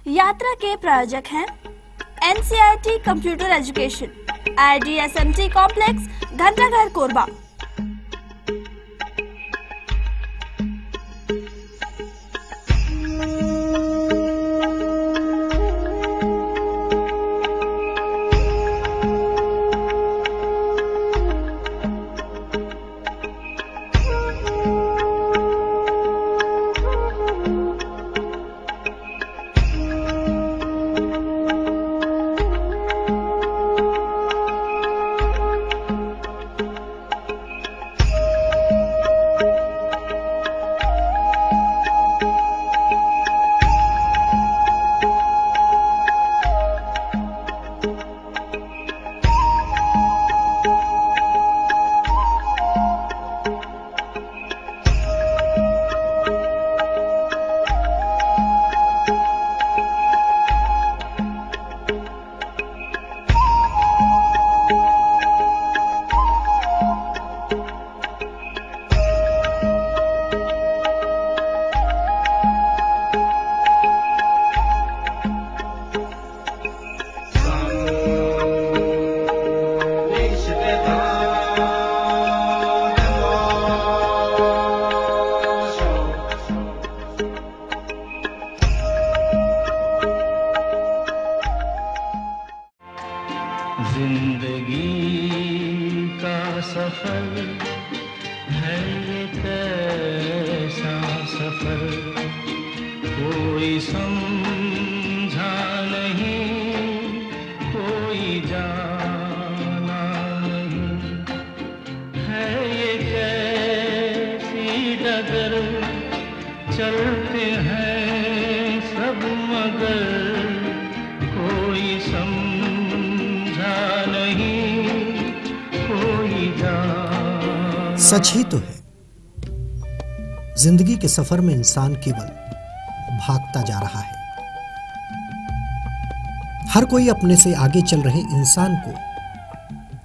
यात्रा के प्रायोजक हैं NCERT computer education, IDSMT complex, घंटाघर, कोरबा। जिंदगी का सफर है ये कैसा सफर, कोई समझा नहीं, कोई जाना नहीं, है ये कैसी डगर, चलते हैं सब मगर कोई सच ही तो है, जिंदगी के सफर में इंसान केवल भागता जा रहा है। हर कोई अपने से आगे चल रहे इंसान को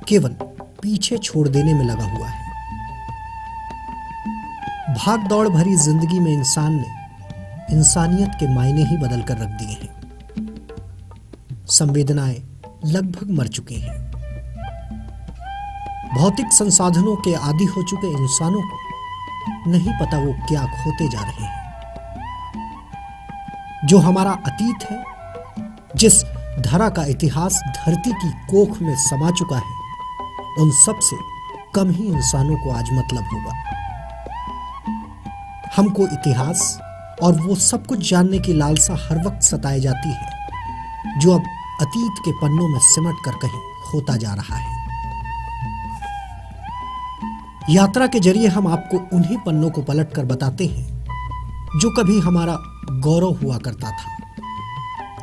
केवल पीछे छोड़ देने में लगा हुआ है। भाग दौड़ भरी जिंदगी में इंसान ने इंसानियत के मायने ही बदल कर रख दिए हैं। संवेदनाएं लगभग मर चुकी हैं। भौतिक संसाधनों के आदी हो चुके इंसानों को नहीं पता वो क्या खोते जा रहे हैं। जो हमारा अतीत है, जिस धरा का इतिहास धरती की कोख में समा चुका है, उन सब से कम ही इंसानों को आज मतलब होगा। हमको इतिहास और वो सब कुछ जानने की लालसा हर वक्त सताई जाती है, जो अब अतीत के पन्नों में सिमट कर कहीं खोता जा रहा है। यात्रा के जरिए हम आपको उन्हीं पन्नों को पलट कर बताते हैं जो कभी हमारा गौरव हुआ करता था,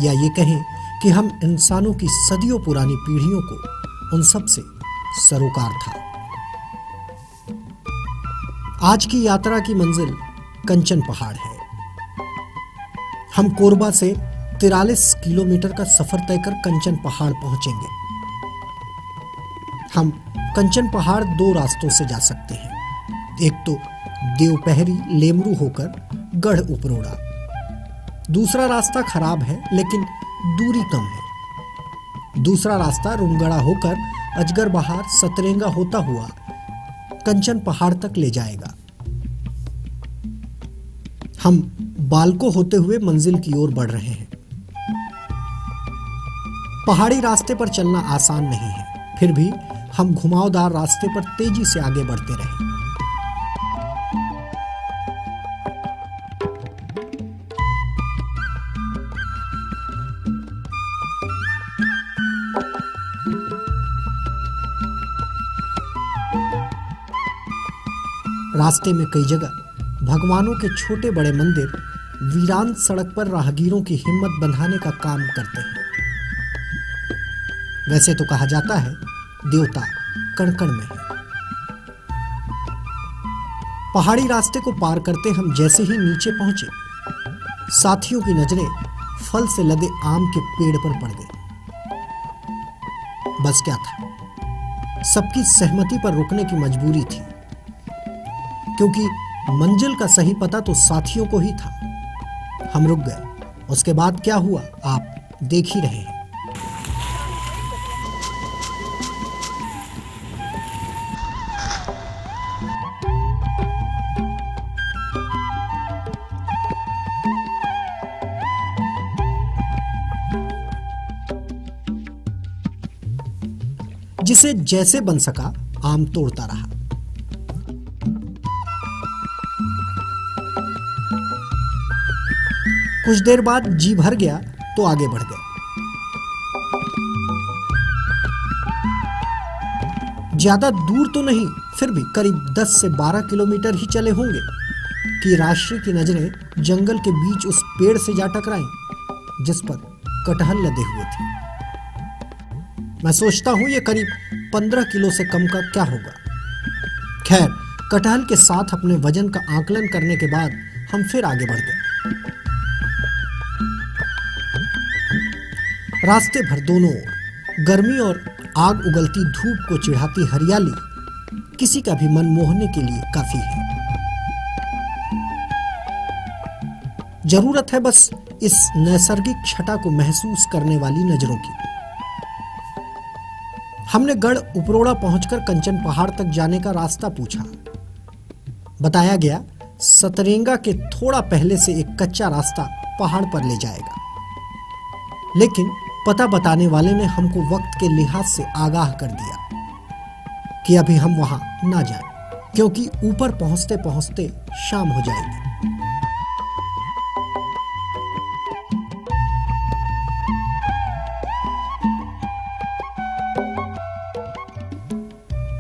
या ये कहें कि हम इंसानों की सदियों पुरानी पीढ़ियों को उन सब से सरोकार था। आज की यात्रा की मंजिल कंचन पहाड़ है। हम कोरबा से 43 किलोमीटर का सफर तय कर कंचन पहाड़ पहुंचेंगे। हम कंचन पहाड़ दो रास्तों से जा सकते हैं। एक तो देवपहरी लेमरू होकर गढ़ उपरोड़ा, दूसरा रास्ता खराब है लेकिन दूरी कम है। दूसरा रास्ता रुमगड़ा होकर अजगर बहार सतरेंगा होता हुआ कंचन पहाड़ तक ले जाएगा। हम बालको होते हुए मंजिल की ओर बढ़ रहे हैं। पहाड़ी रास्ते पर चलना आसान नहीं है, फिर भी हम घुमावदार रास्ते पर तेजी से आगे बढ़ते रहे। रास्ते में कई जगह भगवानों के छोटे बड़े मंदिर वीरान सड़क पर राहगीरों की हिम्मत बंधाने का काम करते हैं। वैसे तो कहा जाता है देवता कण-कण में है। पहाड़ी रास्ते को पार करते हम जैसे ही नीचे पहुंचे, साथियों की नजरें फल से लदे आम के पेड़ पर पड़ गई। बस क्या था, सबकी सहमति पर रुकने की मजबूरी थी, क्योंकि मंजिल का सही पता तो साथियों को ही था। हम रुक गए उसके बाद क्या हुआ आप देख ही रहे हैं। जिसे जैसे बन सका आम तोड़ता रहा। कुछ देर बाद जी भर गया तो आगे बढ़ गए। ज्यादा दूर तो नहीं, फिर भी करीब 10 से 12 किलोमीटर ही चले होंगे कि राशि की नजरें जंगल के बीच उस पेड़ से जा टकराई जिस पर कटहल लदे हुए थे। मैं सोचता हूं ये करीब 15 किलो से कम का क्या होगा। खैर, कटहल के साथ अपने वजन का आकलन करने के बाद हम फिर आगे बढ़ गए। रास्ते भर दोनों ओर गर्मी और आग उगलती धूप को चिढ़ाती हरियाली किसी का भी मन मोहने के लिए काफी है। जरूरत है बस इस नैसर्गिक छटा को महसूस करने वाली नजरों की। हमने गढ़ उपरोड़ा पहुंचकर कंचन पहाड़ तक जाने का रास्ता पूछा। बताया गया सतरेंगा के थोड़ा पहले से एक कच्चा रास्ता पहाड़ पर ले जाएगा, लेकिन पता बताने वाले ने हमको वक्त के लिहाज से आगाह कर दिया कि अभी हम वहां ना जाएं, क्योंकि ऊपर पहुंचते पहुंचते शाम हो जाएगी।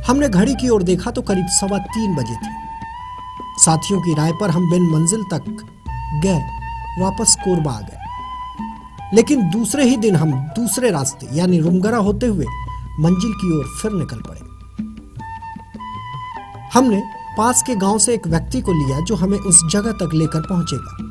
हमने घड़ी की ओर देखा तो करीब 3:15 बजे थे। साथियों की राय पर हम बिन मंजिल तक गए, वापस कोरबा आ गए। लेकिन दूसरे ही दिन हम दूसरे रास्ते यानी रुमगरा होते हुए मंजिल की ओर फिर निकल पड़े। हमने पास के गांव से एक व्यक्ति को लिया जो हमें उस जगह तक लेकर पहुंचेगा।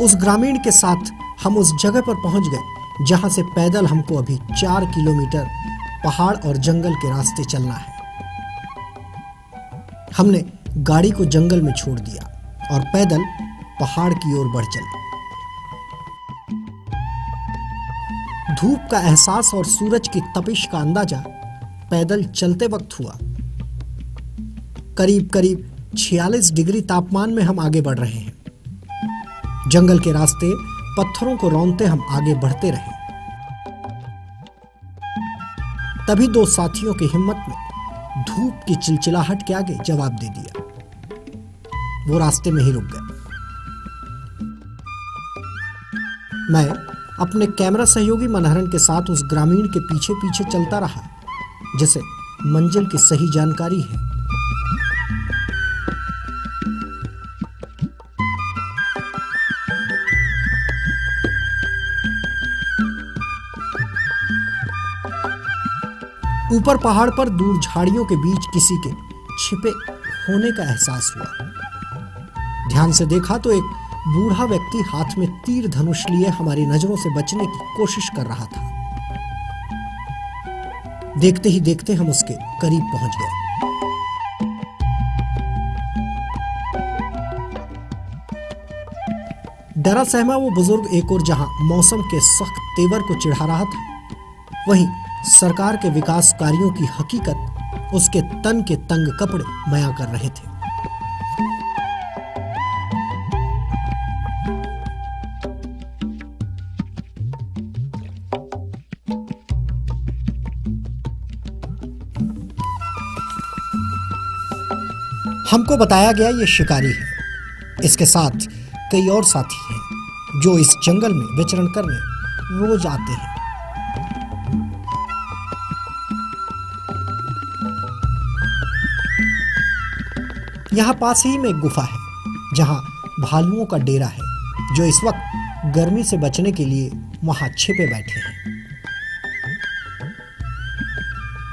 उस ग्रामीण के साथ हम उस जगह पर पहुंच गए जहां से पैदल हमको अभी 4 किलोमीटर पहाड़ और जंगल के रास्ते चलना है। हमने गाड़ी को जंगल में छोड़ दिया और पैदल पहाड़ की ओर बढ़ चले। धूप का एहसास और सूरज की तपिश का अंदाजा पैदल चलते वक्त हुआ। करीब करीब 46 डिग्री तापमान में हम आगे बढ़ रहे हैं। जंगल के रास्ते पत्थरों को रौंदते हम आगे बढ़ते रहे। तभी दो साथियों की हिम्मत ने धूप की चिलचिलाहट के आगे जवाब दे दिया। वो रास्ते में ही रुक गए। मैं अपने कैमरा सहयोगी मनहरन के साथ उस ग्रामीण के पीछे पीछे चलता रहा जिसे मंजिल की सही जानकारी है। ऊपर पहाड़ पर दूर झाड़ियों के बीच किसी के छिपे होने का एहसास हुआ। ध्यान से देखा तो एक बूढ़ा व्यक्ति हाथ में तीर धनुष लिए हमारी नजरों से बचने की कोशिश कर रहा था। देखते ही देखते हम उसके करीब पहुंच गए। डरा सहमा वो बुजुर्ग एक और जहां मौसम के सख्त तेवर को चिढ़ा रहा था, वहीं सरकार के विकास कार्यों की हकीकत उसके तन के तंग कपड़े बयां कर रहे थे। हमको बताया गया ये शिकारी है। इसके साथ कई और साथी हैं जो इस जंगल में विचरण करने रोज आते हैं। यहाँ पास ही में एक गुफा है जहाँ भालुओं का डेरा है जो इस वक्त गर्मी से बचने के लिए वहाँ छिपे बैठे हैं।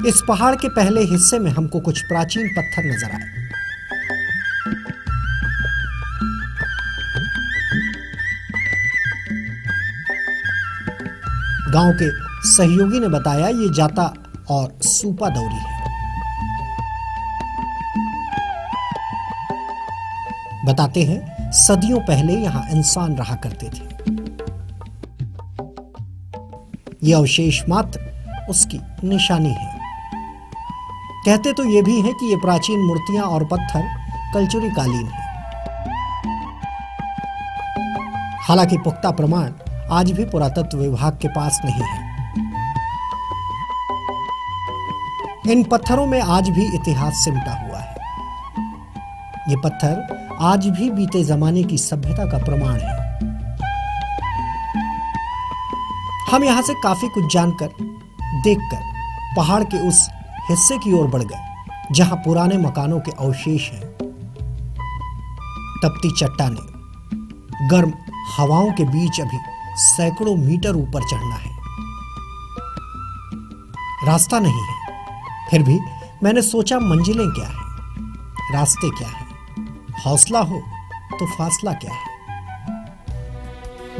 इस पहाड़ के पहले हिस्से में हमको कुछ प्राचीन पत्थर नजर आए। गांव के सहयोगी ने बताया ये जाता और सूपा दौरी है। बताते हैं सदियों पहले यहां इंसान रहा करते थे। ये अवशेष मात्र उसकी निशानी है। कहते तो ये भी है कि ये प्राचीन मूर्तियां और पत्थर कलचुरी कालीन है। हालांकि पुख्ता प्रमाण आज भी पुरातत्व विभाग के पास नहीं है। इन पत्थरों में आज भी इतिहास सिमटा हुआ है। ये पत्थर आज भी बीते जमाने की सभ्यता का प्रमाण है। हम यहां से काफी कुछ जानकर, देखकर पहाड़ के उस हिस्से की ओर बढ़ गए जहां पुराने मकानों के अवशेष हैं। तपती चट्टानें, गर्म हवाओं के बीच अभी सैकड़ों मीटर ऊपर चढ़ना है। रास्ता नहीं है, फिर भी मैंने सोचा मंजिलें क्या है, रास्ते क्या है, हौसला हो तो फासला क्या है।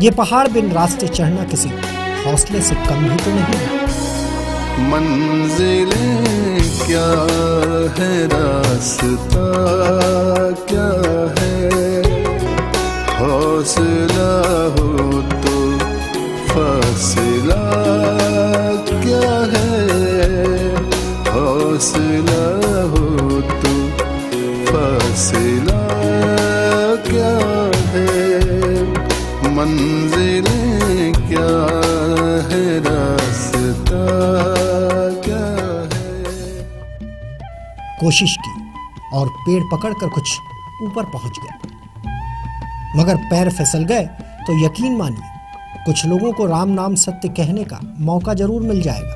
ये पहाड़ बिन रास्ते चढ़ना किसी हौसले से कम भी तो नहीं है। मंजिलें क्या है, रास्ता क्या है, हौसला हो तो फासला क्या है, हौसला हो तो फासला क्या है, मंजिलें क्या है, रास्ता क्या है। कोशिश की और पेड़ पकड़कर कुछ ऊपर पहुंच गए, मगर पैर फिसल गए तो यकीन मानिए कुछ लोगों को राम नाम सत्य कहने का मौका जरूर मिल जाएगा।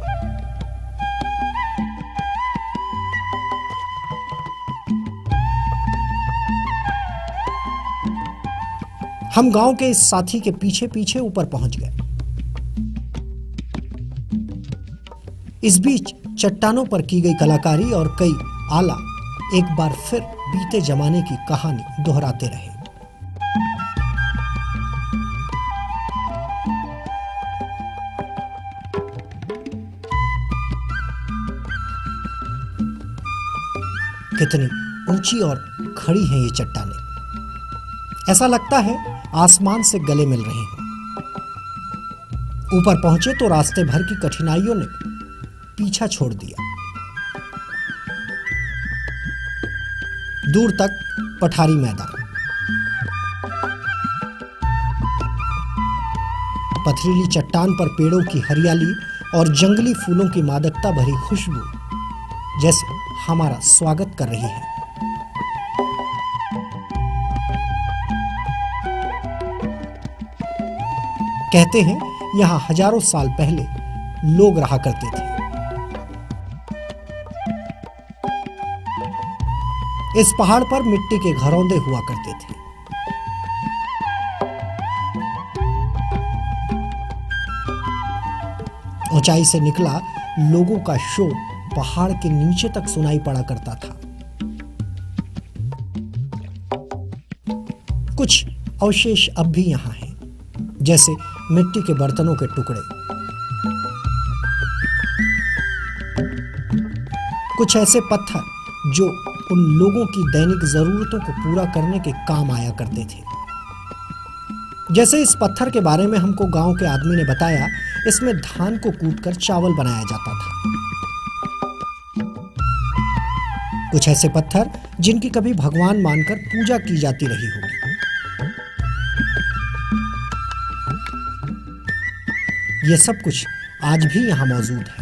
हम गांव के इस साथी के पीछे पीछे ऊपर पहुंच गए। इस बीच चट्टानों पर की गई कलाकारी और कई आला एक बार फिर बीते जमाने की कहानी दोहराते रहे। कितनी ऊंची और खड़ी हैं ये चट्टानें, ऐसा लगता है आसमान से गले मिल रही हैं। ऊपर पहुंचे तो रास्ते भर की कठिनाइयों ने पीछा छोड़ दिया। दूर तक पठारी मैदान, पथरीली चट्टान पर पेड़ों की हरियाली और जंगली फूलों की मादकता भरी खुशबू जैसे हमारा स्वागत कर रही है। कहते हैं यहां हजारों साल पहले लोग रहा करते थे। इस पहाड़ पर मिट्टी के घरौंदे हुआ करते थे। ऊंचाई से निकला लोगों का शोर पहाड़ के नीचे तक सुनाई पड़ा करता था। कुछ अवशेष अब भी यहां हैं, जैसे मिट्टी के बर्तनों के टुकड़े, कुछ ऐसे पत्थर जो उन लोगों की दैनिक जरूरतों को पूरा करने के काम आया करते थे। जैसे इस पत्थर के बारे में हमको गांव के आदमी ने बताया, इसमें धान को कूटकर चावल बनाया जाता था। कुछ ऐसे पत्थर जिनकी कभी भगवान मानकर पूजा की जाती रही होगी। यह सब कुछ आज भी यहां मौजूद है।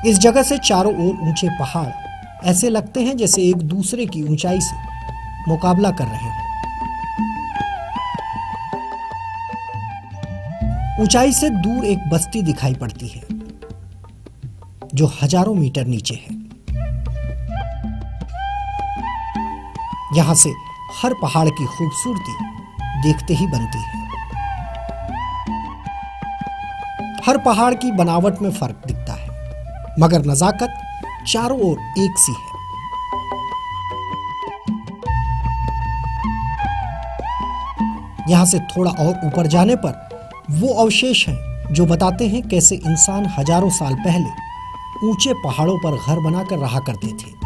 इस जगह से चारों ओर ऊंचे पहाड़ ऐसे लगते हैं जैसे एक दूसरे की ऊंचाई से मुकाबला कर रहे हैं। ऊंचाई से दूर एक बस्ती दिखाई पड़ती है जो हजारों मीटर नीचे है। यहां से हर पहाड़ की खूबसूरती देखते ही बनती है। हर पहाड़ की बनावट में फर्क दिखता है, मगर नजाकत चारों ओर एक सी है। यहां से थोड़ा और ऊपर जाने पर वो अवशेष हैं जो बताते हैं कैसे इंसान हजारों साल पहले ऊंचे पहाड़ों पर घर बनाकर रहा करते थे।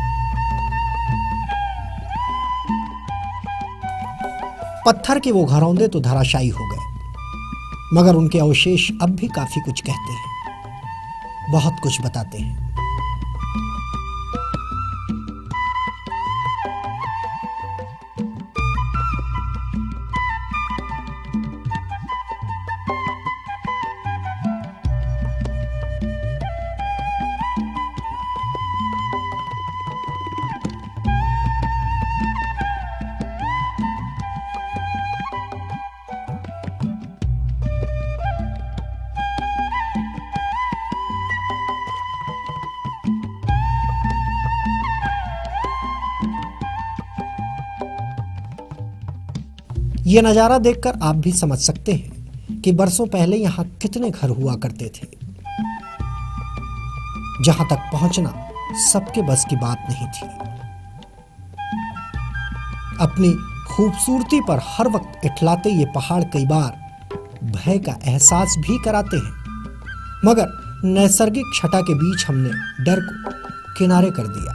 पत्थर के वो घरौंदे तो धराशायी हो गए, मगर उनके अवशेष अब भी काफी कुछ कहते हैं, बहुत कुछ बताते हैं। ये नज़ारा देखकर आप भी समझ सकते हैं कि बरसों पहले यहाँ कितने घर हुआ करते थे। जहां तक पहुंचना सबके बस की बात नहीं थी। अपनी खूबसूरती पर हर वक्त इठलाते ये पहाड़ कई बार भय का एहसास भी कराते हैं, मगर नैसर्गिक छटा के बीच हमने डर को किनारे कर दिया।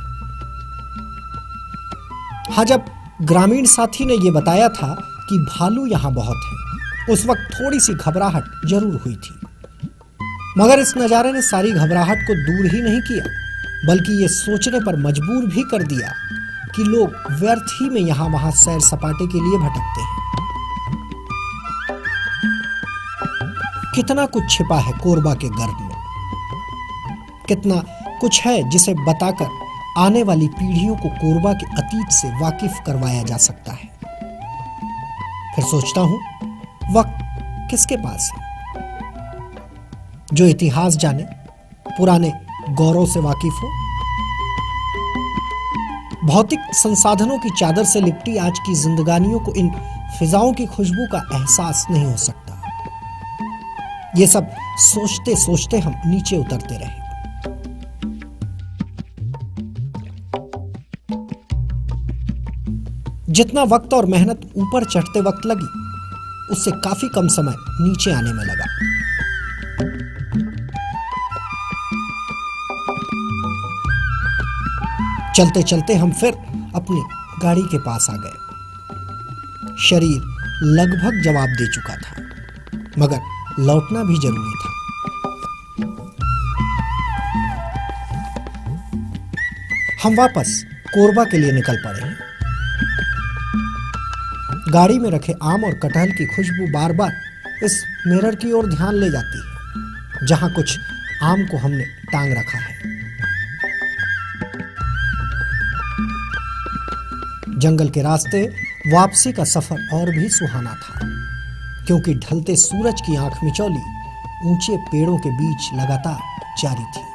हाँ, जब ग्रामीण साथी ने यह बताया था कि भालू यहां बहुत है, उस वक्त थोड़ी सी घबराहट जरूर हुई थी, मगर इस नजारे ने सारी घबराहट को दूर ही नहीं किया, बल्कि ये सोचने पर मजबूर भी कर दिया कि लोग व्यर्थ ही में यहां वहां सैर सपाटे के लिए भटकते हैं। कितना कुछ छिपा है कोरबा के गर्भ में, कितना कुछ है जिसे बताकर आने वाली पीढ़ियों को कोरबा के अतीत से वाकिफ करवाया जा सकता है। फिर सोचता हूं, वक्त किसके पास है जो इतिहास जाने, पुराने गौरव से वाकिफ हो। भौतिक संसाधनों की चादर से लिपटी आज की जिंदगानियों को इन फिजाओं की खुशबू का एहसास नहीं हो सकता। ये सब सोचते सोचते हम नीचे उतरते रहे। जितना वक्त और मेहनत ऊपर चढ़ते वक्त लगी, उससे काफी कम समय नीचे आने में लगा। चलते चलते हम फिर अपनी गाड़ी के पास आ गए। शरीर लगभग जवाब दे चुका था, मगर लौटना भी जरूरी था। हम वापस कोरबा के लिए निकल पड़े हैं। गाड़ी में रखे आम और कटहल की खुशबू बार बार इस मिरर की ओर ध्यान ले जाती है, जहां कुछ आम को हमने टांग रखा है। जंगल के रास्ते वापसी का सफर और भी सुहाना था, क्योंकि ढलते सूरज की आंख मिचौली ऊंचे पेड़ों के बीच लगातार जारी थी।